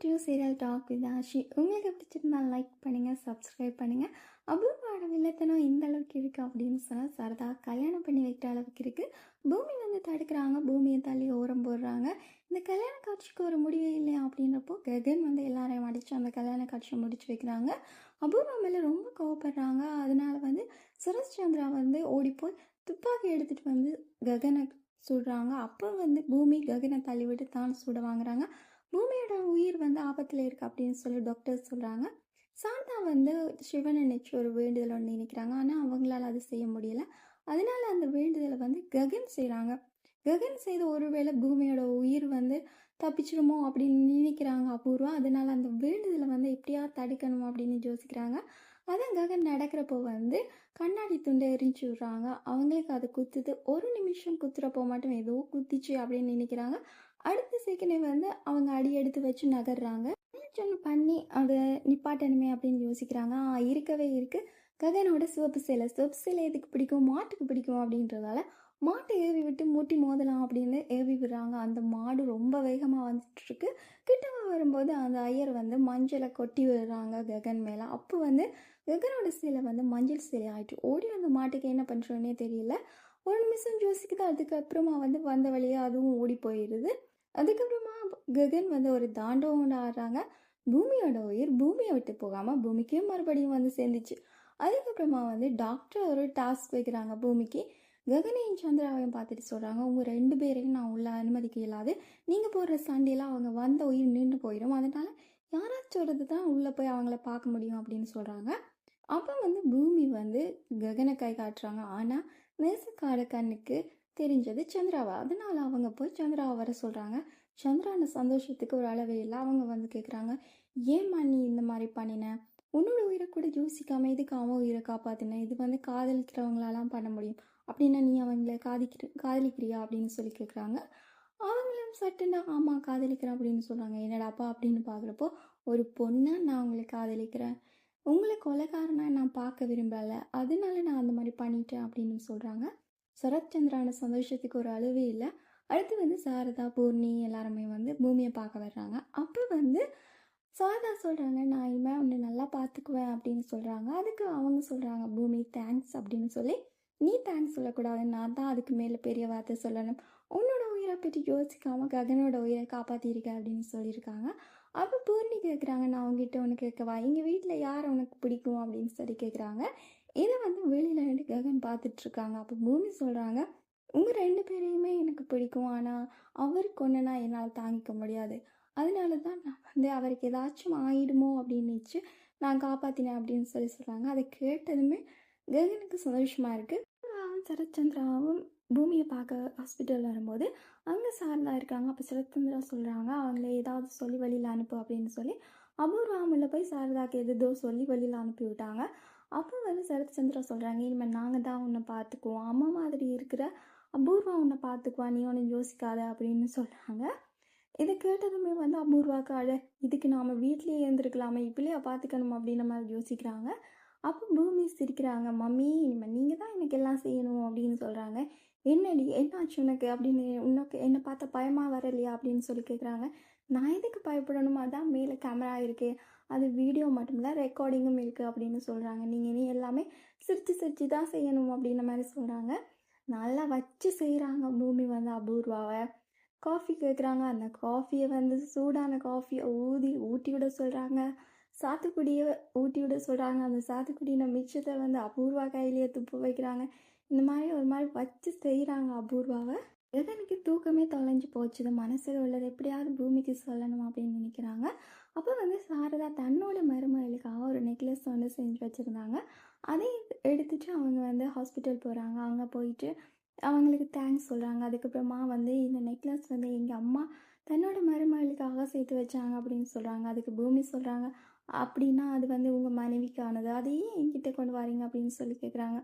To serial talk with Ashi. உங்களுக்கு பிடிச்சிருந்தா like பண்ணுங்கள், சப்ஸ்கிரைப் பண்ணுங்கள். அபூர்வாவோட வில்லத்தனம் இந்த அளவுக்கு இருக்குது அப்படின்னு சொன்னால் சரதா கல்யாணம் பண்ணி வைக்கிற அளவுக்கு இருக்குது. பூமி வந்து தடுக்கிறாங்க, பூமியை தள்ளி ஓரம் போடுறாங்க. இந்த கல்யாண காட்சிக்கு ஒரு முடிவே இல்லையா அப்படின்றப்போ ககன் வந்து எல்லாரையும் அடித்து அந்த கல்யாண காட்சியை முடிச்சு வைக்கிறாங்க. அபூர்வா மேலே ரொம்ப கோவப்படுறாங்க. அதனால வந்து சரத்சந்திரா வந்து ஓடிப்போய் துப்பாக்கி எடுத்துகிட்டு வந்து ககனை சுடுறாங்க. அப்போ வந்து பூமி ககனை தள்ளிவிட்டு தான் சுட வாங்குறாங்க. பூமியோட உயிர் வந்து ஆபத்தில் இருக்குது அப்படின்னு சொல்லி டாக்டர் சொல்கிறாங்க. சாந்தா வந்து சிவனை நினச்சி ஒரு வேண்டுதல் ஒன்று நினைக்கிறாங்க. ஆனால் அவங்களால அது செய்ய முடியல. அதனால அந்த வேண்டுதலை வந்து ககன் செய்கிறாங்க. ககன் செய்த ஒருவேளை பூமியோட உயிர் வந்து தப்பிச்சிடுமோ அப்படின்னு நினைக்கிறாங்க அபூர்வா. அதனால அந்த வேண்டுதலை வந்து எப்படியா தடுக்கணும் அப்படின்னு யோசிக்கிறாங்க. அதான் ககன் நடக்கிறப்போ வந்து கண்ணாடி துண்டை எரிஞ்சு விடுறாங்க. அவங்களுக்கு அது குத்துது. ஒரு நிமிஷம் குத்துறப்போ மட்டும் ஏதோ குத்திச்சு அப்படின்னு நினைக்கிறாங்க. அடுத்த செகண்டே வந்து அவங்க அடி எடுத்து வச்சு நகர்றாங்க. பண்ணி அதை நிப்பாட்டணுமே அப்படின்னு யோசிக்கிறாங்க. இருக்கவே இருக்குது ககனோட சிவப்பு சேலை எதுக்கு பிடிக்கும், மாட்டுக்கு பிடிக்கும் அப்படின்றதால மாட்டை ஏவி விட்டு மூட்டி மோதலாம் அப்படின்னு ஏவி விடுறாங்க. அந்த மாடு ரொம்ப வேகமாக வந்துட்டுருக்கு. கிட்டமாக வரும்போது அந்த ஐயர் வந்து மஞ்சளை கொட்டி விடுறாங்க ககன் மேலே. அப்போ வந்து ககனோட சேலை வந்து மஞ்சள் சேலை ஆகிட்டு ஓடி அந்த மாட்டுக்கு என்ன பண்ணுறோன்னே தெரியல. ஒரு நிமிஷம் யோசிக்குது. அதுக்கப்புறமா வந்து வந்த வழியே அதுவும் ஓடி போயிடுது. அதுக்கப்புறமா ககன் வந்து ஒரு தாண்டவம் ஆடுறாங்க. பூமியோட உயிர் பூமியை விட்டு போகாமல் பூமிக்கே மறுபடியும் வந்து சேர்ந்துச்சு. அதுக்கப்புறமா வந்து டாக்டர் ஒரு டாஸ்க் வைக்கிறாங்க பூமிக்கு. ககனையும் சந்திராவையும் பார்த்துட்டு சொல்கிறாங்க, உங்கள் 2 பேரையும் நான் உள்ள அனுமதிக்க இயலாது. நீங்கள் போடுற சண்டையெல்லாம் அவங்க வந்த உயிர் நின்று போயிடும். அதனால யாராச்சும் தான் உள்ளே போய் அவங்கள பார்க்க முடியும் அப்படின்னு சொல்கிறாங்க. அப்போ வந்து பூமி வந்து ககனை கை காட்டுறாங்க. ஆனால் நேசக்கார கண்ணுக்கு தெரிஞ்சது சந்திராவை. அதனால அவங்க போய் சந்திராவை வர சொல்கிறாங்க. சந்திரான சந்தோஷத்துக்கு ஒரு அளவே இல்லை. அவங்க வந்து கேட்குறாங்க, ஏம்மா நீ இந்த மாதிரி பண்ணின, உன்னோட உயிரை கூட யோசிக்காம இதுக்கு அவன் உயிரை காப்பாற்றின, இது வந்து காதலிக்கிறவங்களாலாம் பண்ண முடியும் அப்படின்னா நீ அவங்கள காதலிக்கிறியா அப்படின்னு சொல்லி கேட்குறாங்க. அவங்களும் சட்டுன்னா ஆமாம் காதலிக்கிறேன் அப்படின்னு சொல்கிறாங்க. என்னடாப்பா அப்படின்னு பார்க்குறப்போ, ஒரு பொண்ணை நான் உங்களை காதலிக்கிறேன், உங்களை கொலைகாரனா நான் பார்க்க விரும்பலை, அதனால நான் அந்த மாதிரி பண்ணிட்டேன் அப்படின்னு சொல்கிறாங்க. சரத்சந்திரான சந்தோஷத்துக்கு ஒரு அளவே இல்லை. அடுத்து வந்து சாரதா, பூர்ணி எல்லாருமே வந்து பூமியை பார்க்க வர்றாங்க. அப்போ வந்து சாரதா சொல்கிறாங்க, நான் இனிமேல் உன்னை நல்லா பார்த்துக்குவேன் அப்படின்னு சொல்கிறாங்க. அதுக்கு அவங்க சொல்கிறாங்க, பூமி தேங்க்ஸ் அப்படின்னு சொல்லி. நீ தேங்க்ஸ் சொல்லக்கூடாது, நான் தான் அதுக்கு மேலே பெரிய வார்த்தை சொல்லணும். உன்னோட உயிரை பற்றி யோசிக்காமல் ககனோட உயிரை காப்பாற்றிருக்க அப்படின்னு சொல்லியிருக்காங்க. அப்போ பூர்ணி கேட்குறாங்க, நான் அவங்ககிட்ட ஒன்று கேட்கவா, எங்கள் வீட்டில் யார் உனக்கு பிடிக்கும் அப்படின்னு சொல்லி கேட்குறாங்க. இதை வந்து வெளியில் நின்று ககன் பார்த்துட்ருக்காங்க. அப்போ பூமி சொல்கிறாங்க, உங்கள் 2 பேரையுமே எனக்கு பிடிக்கும், ஆனால் அவருக்கு ஒன்றுனா என்னால் தாங்கிக்க முடியாது. அதனால தான் நான் வந்து அவருக்கு ஏதாச்சும் ஆகிடுமோ அப்படின்னுச்சு நான் காப்பாற்றினேன் அப்படின்னு சொல்லி சொல்கிறாங்க. அதை கேட்டதுமே ககனுக்கு சந்தோஷமாக இருக்குது. சரத்சந்திராவும் பூமியை பார்க்க ஹாஸ்பிட்டல் வரும்போது அங்கே சாரதா இருக்காங்க. அப்போ சரத்சந்திரா சொல்கிறாங்க, அவங்கள ஏதாவது சொல்லி வழியில் அனுப்பு அப்படின்னு சொல்லி அபூர்வாமில் போய் சாரதாக்கு எதோ சொல்லி வழியில் அனுப்பி விட்டாங்க. அப்போ வந்து சரத்சந்திரா சொல்கிறாங்க, இனிமேல் நாங்கள் தான் உன்னை பார்த்துக்குவோம், அம்மா மாதிரி இருக்கிற அபூர்வா உன்னை பார்த்துக்குவா, நீ ஒன்றும் யோசிக்காத அப்படின்னு சொல்கிறாங்க. இதை கேட்டதுமே வந்து அபூர்வாக்காக இதுக்கு நாம் வீட்லேயே இருந்துருக்கலாமே, இப்படியே பார்த்துக்கணும் அப்படின்ற மாதிரி யோசிக்கிறாங்க. அப்போ பூமி சிரிக்கிறாங்க, மம்மி இனிமேல் நீங்கள் தான் எனக்கு எல்லாம் செய்யணும் அப்படின்னு சொல்கிறாங்க. என்னடி என்னாச்சு உனக்கு அப்படின்னு, உனக்கு என்னை பார்த்தா பயமாக வரலையா அப்படின்னு சொல்லி கேட்குறாங்க. நான் எதுக்கு பயப்படணும், அதான் மேலே கேமரா இருக்கே, அது வீடியோ மட்டும் இல்லை ரெக்கார்டிங்கும் இருக்குது அப்படின்னு சொல்கிறாங்க. நீங்கள் நீ எல்லாமே சிரித்து தான் செய்யணும் அப்படின்ற மாதிரி சொல்கிறாங்க. நல்லா வச்சு செய்கிறாங்க பூமி வந்து அபூர்வாவை. காஃபி கேட்குறாங்க. அந்த காஃபியை வந்து சூடான காஃபியை ஊட்டி விட சொல்கிறாங்க. சாத்துக்குடியை ஊட்டி விட சொல்கிறாங்க. அந்த சாத்துக்குடியின மிச்சத்தை வந்து அபூர்வா கையிலேயே துப்பு வைக்கிறாங்க. இந்த மாதிரி ஒரு மாதிரி வச்சு செய்கிறாங்க அபூர்வாவை. ககனுக்கு தூக்கமே தொலைஞ்சு போச்சுது. மனசில் உள்ளது எப்படியாவது பூமிக்கு சொல்லணும் அப்படின்னு நினைக்கிறாங்க. அப்போ வந்து சாரதா தன்னோட மருமகளுக்காக ஒரு நெக்லஸ் வந்து செஞ்சு வச்சுருந்தாங்க. அதையும் எடுத்துகிட்டு அவங்க வந்து ஹாஸ்பிட்டல் போகிறாங்க. அங்கே போயிட்டு அவங்களுக்கு தேங்க்ஸ் சொல்கிறாங்க. அதுக்கப்புறமா வந்து இந்த நெக்லஸ் வந்து எங்கள் அம்மா தன்னோட மருமகளுக்காக சேர்த்து வச்சாங்க அப்படின்னு சொல்கிறாங்க. அதுக்கு பூமி சொல்கிறாங்க, அப்படின்னா அது வந்து உங்கள் மனைவிக்கானது, அதையே என்கிட்ட கொண்டு வரீங்க அப்படின்னு சொல்லி கேட்குறாங்க.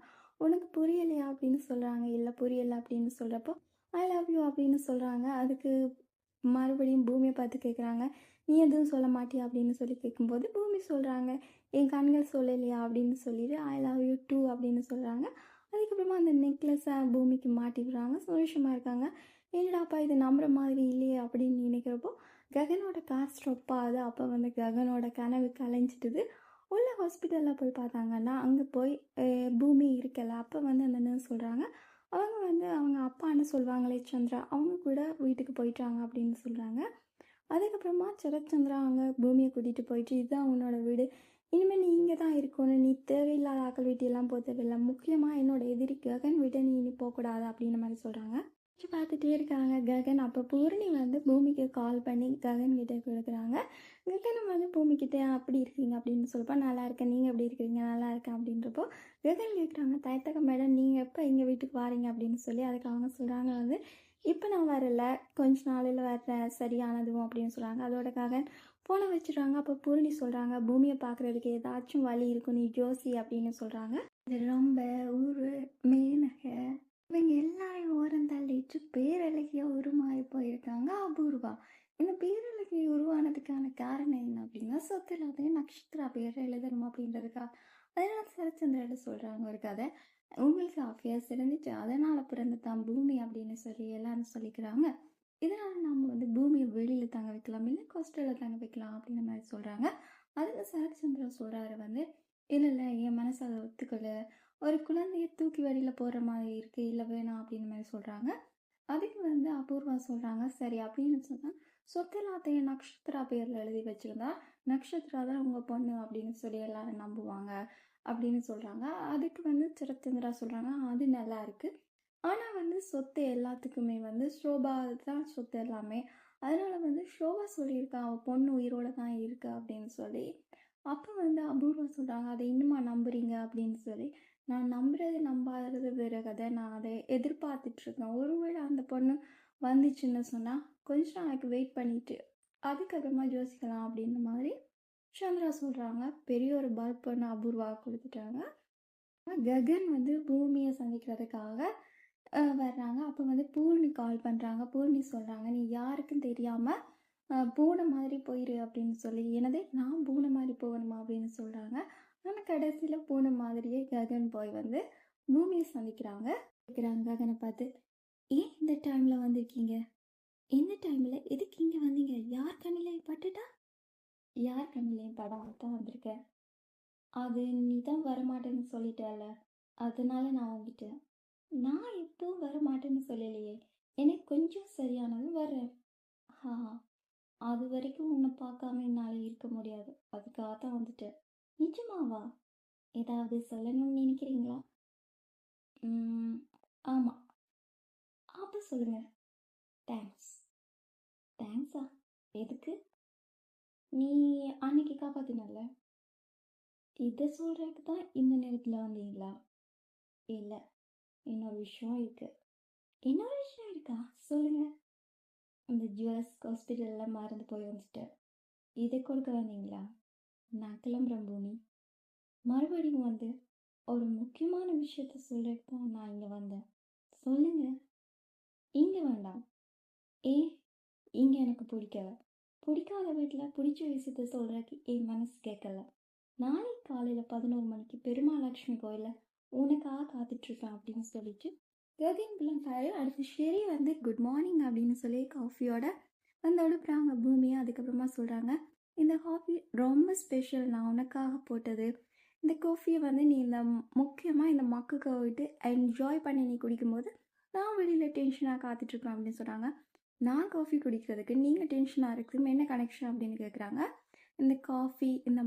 உனக்கு புரியலையா அப்படின்னு சொல்கிறாங்க. இல்லை புரியலை அப்படின்னு சொல்கிறப்போ ஐ லவ் யூ அப்படின்னு சொல்கிறாங்க. அதுக்கு மறுபடியும் பூமியை பார்த்து கேட்குறாங்க, நீ எதுவும் சொல்ல மாட்டியா அப்படின்னு சொல்லி கேட்கும்போது பூமி சொல்கிறாங்க, என் கண்கள் சொல்லலையா அப்படின்னு சொல்லிட்டு ஐ லவ் யூ டூ அப்படின்னு சொல்கிறாங்க. அதுக்கப்புறமா அந்த நெக்லஸை பூமிக்கு மாட்டி விடுறாங்க. சந்தோஷமாக இருக்காங்க. என்னடாப்பா இது நம்புற மாதிரி இல்லையே அப்படின்னு நினைக்கிறப்போ ககனோட கார் ஸ்டாப் ஆகுது. அப்போ வந்து ககனோட கனவு கலைஞ்சிட்டுது. உள்ள ஹாஸ்பிட்டலில் போய் பார்த்தாங்கன்னா அங்கே போய் பூமி இருக்கல. அப்போ வந்து அந்த நர்ஸ் சொல்கிறாங்க அவங்க வந்து அவங்க அப்பான்னு சொல்லுவாங்களே சந்திரா, அவங்க கூட வீட்டுக்கு போயிட்டாங்க அப்படின்னு சொல்கிறாங்க. அதுக்கப்புறமா சரத்சந்திரா அவங்க பூமியை கூட்டிகிட்டு போயிட்டு இதுதான் உன்னோட வீடு, இனிமேல் நீ இங்கே தான் இருக்கணும், நீ தேவையில்லாத ஆக்கள் வீட்டையெல்லாம் போக தேவையில்லை, முக்கியமாக என்னோட எதிரி ககன் வீட்டை நீ இனி போகக்கூடாது அப்படின்ற மாதிரி சொல்கிறாங்க. பார்த்துட்டே இருக்காங்க ககன். அப்போ பூரணி வந்து பூமிக்கு கால் பண்ணி ககன் கிட்டே கொடுக்குறாங்க. ககனும் வந்து பூமிக்கிட்டே அப்படி இருக்கீங்க அப்படின்னு சொல்லிப்போ நல்லா இருக்கேன், நீங்கள் எப்படி இருக்கிறீங்க, நல்லா இருக்கேன் அப்படின்றப்போ ககன் கேட்குறாங்க தயத்தக்க மேடம் நீங்கள் எப்போ எங்கள் வீட்டுக்கு வாரீங்க அப்படின்னு சொல்லி. அதுக்கு அவங்க சொல்கிறாங்க வந்து இப்போ நான் வரல, கொஞ்ச நாளில் வர்றேன் சரியானதும் அப்படின்னு சொல்கிறாங்க. அதோட ககன் போனை வச்சுடுறாங்க. அப்போ பூரணி சொல்கிறாங்க பூமியை பார்க்குறதுக்கு ஏதாச்சும் வழி இருக்கும், நீ ஜோசி அப்படின்னு சொல்கிறாங்க. இது ரொம்ப ஊர் மேனகை இவங்க எல்லாரையும் ஓரம் தள்ளிட்டு பேரழகியாக உருமாறி போயிருக்காங்க அபூர்வா. இந்த பேரழகி உருவானதுக்கான காரணம் என்ன அப்படின்னா சொத்தில்லாத நட்சத்திரா பேர் எழுதணும் அப்படின்றதுக்காக. அதனால சரச்சந்திரன் சொல்கிறாங்க ஒரு கதை, உங்களுக்கு அஃபேர்ஸ் இருந்துச்சு அதனால் பிறந்து தான் பூமி அப்படின்னு சொல்லி எல்லாரும் சொல்லிக்கிறாங்க. இதனால் நம்ம வந்து பூமியை வெளியில் தங்க வைக்கலாம், இல்லை கோஸ்டலில் தங்க வைக்கலாம் அப்படின்ற மாதிரி சொல்கிறாங்க. அதில் சரச்சந்திரன் சொல்கிறாரு வந்து இல்லை இல்லை என் மனசு அதை ஒத்துக்கலை, ஒரு குழந்தைய தூக்கி வழியில் போகிற மாதிரி இருக்குது, இல்லை வேணாம் அப்படின்னு மாதிரி சொல்கிறாங்க. அதுக்கு வந்து அபூர்வா சொல்கிறாங்க சரி அப்படின்னு சொன்னால் சொத்தலாத்தையும் நட்சத்திரா பேரில் எழுதி வச்சுருந்தா நட்சத்திரா தான் உங்கள் பொண்ணு அப்படின்னு சொல்லி எல்லாரும் நம்புவாங்க அப்படின்னு சொல்கிறாங்க. அதுக்கு வந்து சரத்சந்திரா சொல்கிறாங்க அது நல்லா இருக்குது, ஆனால் வந்து சொத்து எல்லாத்துக்குமே வந்து ஷோபா தான் சொத்து எல்லாமே, அதனால் வந்து ஷோபா சொல்லியிருக்கா அவள் பொண்ணு உயிரோடு தான் இருக்கா அப்படின்னு சொல்லி. அப்போ வந்து அபூர்வா சொல்கிறாங்க அதை இன்னுமா நம்புறீங்க அப்படின்னு சொல்லி. நான் நம்புறது நம்பாதது வேறு கதை, நான் அதை எதிர்பார்த்துட்ருக்கேன், ஒருவேளை அந்த பொண்ணு வந்துச்சுன்னு சொன்னால் கொஞ்ச நாளைக்கு வெயிட் பண்ணிவிட்டு அதுக்கப்புறமா யோசிக்கலாம் அப்படின்ற மாதிரி சந்திரா சொல்கிறாங்க. பெரிய ஒரு பல்ப் பண்ண அபூர்வா கொடுத்துட்டாங்க. ககன் வந்து பூமியை சந்திக்கிறதுக்காக வர்றாங்க. அப்போ வந்து பூர்ணி கால் பண்ணுறாங்க. பூர்ணி சொல்கிறாங்க நீ யாருக்கும் தெரியாமல் பூனை மாதிரி போயிரு அப்படின்னு சொல்லி. எனதே நான் பூனை மாதிரி போகணுமா அப்படின்னு சொல்கிறாங்க. ஆனால் கடைசியில் பூனை மாதிரியே ககன் போய் வந்து பூமியை சந்திக்கிறாங்க. ககனை பார்த்து ஏன் இந்த டைமில் வந்திருக்கீங்க, இந்த டைமில் எதுக்கு இங்கே வந்தீங்க, யார் கண்ணிலையும் பட்டுட்டா, யார் கண்ணிலையும் படம் தான் வந்திருக்கேன், அது நீ தான் வரமாட்டேன்னு சொல்லிட்டல அதனால நான் வந்துட்டேன். நான் எப்பவும் வரமாட்டேன்னு சொல்லலையே, எனக்கு கொஞ்சம் சரியானதும் வர்றேன். அது வரைக்கும் உன்னை பார்க்காம என்னால் இருக்க முடியாது, அதுக்காக தான் வந்துட்டேன். நிஜமாவா, ஏதாவது சொல்லணும்னு நினைக்கிறீங்களா? ஆமாம். அப்போ சொல்லுங்க. தேங்க்ஸ். தேங்க்ஸா? எதுக்கு? நீ அன்னைக்கு காப்பாத்தினல்ல, இதை சொல்கிறதுக்கு தான் இந்த நேரத்தில் வந்தீங்களா? இல்லை, இன்னொரு விஷயம் இருக்கு. இன்னொரு விஷயம் இருக்கா, சொல்லுங்க. இந்த ஜுவல்ஸ் ஹாஸ்பிட்டலில் மறந்து போய் வந்துட்டேன், இதை கொடுக்க வந்தீங்களா? நான் கிளம்புறேன் பூமி, மறுபடியும் வந்து ஒரு முக்கியமான விஷயத்த சொல்கிறதுக்கு தான் நான் இங்கே வந்தேன், சொல்லுங்க. இங்கே வேண்டாம். இங்கே எனக்கு பிடிக்காத வீட்டில் பிடிச்ச விஷயத்த சொல்கிறதுக்கு என் மனசு கேட்கல. நாளைக்கு காலையில் 11 மணிக்கு பெருமாலட்சுமி கோயிலில் உனக்காக காத்துட்ருப்பேன் அப்படின்னு சொல்லிட்டு ககன் பிள்ளைங்காரு. அடுத்து ஷெரி வந்து குட் மார்னிங் அப்படின்னு சொல்லி காஃபியோட வந்து எழுப்புறாங்க பூமியை. அதுக்கப்புறமா சொல்கிறாங்க இந்த காஃபி ரொம்ப ஸ்பெஷல், நான் உனக்காக போட்டது. இந்த காஃபியை வந்து நீ முக்கியமாக இந்த மக்குக்கு விட்டு என்ஜாய் பண்ணி நீ குடிக்கும்போது நான் வெளியில் டென்ஷனாக காத்துட்ருக்கேன் அப்படின்னு சொல்கிறாங்க. நான் காஃபி குடிக்கிறதுக்கு நீங்கள் டென்ஷனாக இருக்குது என்ன கனெக்ஷன் அப்படின்னு கேட்குறாங்க. இந்த காஃபி, இந்த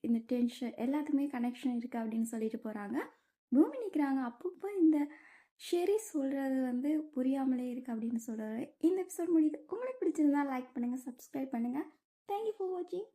இந்த டென்ஷன் எல்லாத்துக்குமே கனெக்ஷன் இருக்குது அப்படின்னு சொல்லிட்டு போகிறாங்க. பூமி நிற்கிறாங்க. அப்பப்போ இந்த ஷெரி சொல்கிறது வந்து புரியாமலே இருக்குது அப்படின்னு சொல்கிறாரு. இந்த எபிசோட் முடியுது. உங்களுக்கு பிடிச்சிருந்தா லைக் பண்ணுங்கள், சப்ஸ்கிரைப் பண்ணுங்கள். தேங்க்யூ ஃபார் வாட்சிங்.